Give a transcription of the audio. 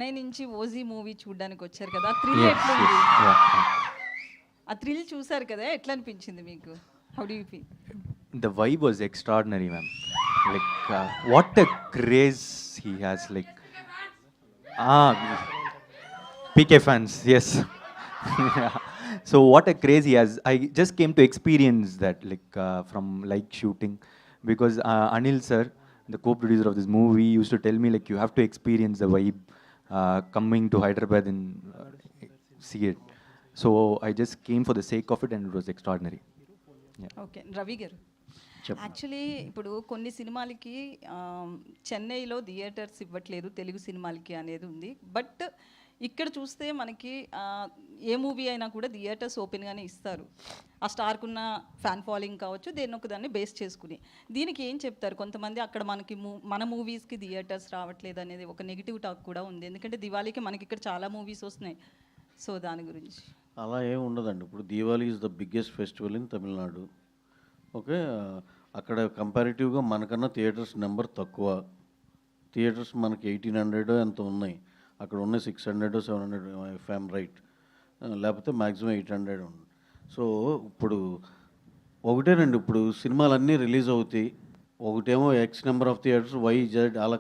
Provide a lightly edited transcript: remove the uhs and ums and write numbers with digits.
చెన్నై నుంచి 'OG' movie చూడ్డానికి వచ్చారు కదా! ఆ థ్రిల్ Yes, ఎట్లుంది? yes, yeah, yeah. ఆ థ్రిల్ చూసారు కదా! ఎట్లా అనిపించింది మీకు? How do you feel? The vibe was extraordinary, ma'am. Like, what a craze he has. Like, ah, PK fans, yes. Yeah. So what a craze he has. I just came to experience that, like, from like shooting, because Anil sir, the co-producer of this movie, used to tell me like you have to experience the vibe coming to Hyderabad and see it. So I just came for the sake of it, and it was extraordinary. Yeah. Okay. Ravi గారు, చెప్పండి. Actually ఇప్పుడు కొన్ని సినిమాలకి చెన్నైలో theatres ఇవ్వట్లేదు తెలుగు సినిమాలకి అనేది ఉంది. బట్ ఇక్కడ చూస్తే మనకి ఏ మూవీ అయినా కూడా థియేటర్స్ ఓపెన్గానే ఇస్తారు. ఆ స్టార్కున్న ఫ్యాన్ ఫాలోయింగ్ కావచ్చు, దేన్నొకదాన్ని బేస్ చేసుకుని. దీనికి ఏం చెప్తారు? కొంతమంది అక్కడ మనకి మన మూవీస్కి థియేటర్స్ రావట్లేదు అనేది ఒక నెగిటివ్ టాక్ కూడా ఉంది. ఎందుకంటే దివాళీకి మనకి ఇక్కడ చాలా మూవీస్ వస్తున్నాయి. సో దాని గురించి అలా ఏమి ఉండదండి. ఇప్పుడు Diwali is the biggest festival in Tamil Nadu. Okay, అక్కడ కంపారిటివ్గా మనకన్నా థియేటర్స్ నెంబర్ తక్కువ. థియేటర్స్ మనకి 1800 ఎంత ఉన్నాయి, అక్కడ ఉన్న 600 700 ఇఫ్ ఐఎమ్ రైట్, లేకపోతే మ్యాక్సిమం 800 ఉంది. సో ఇప్పుడు ఒకటేనండి, ఇప్పుడు సినిమాలన్నీ రిలీజ్ అవుతాయి, ఒకటేమో X number of theatres, Y Z అలా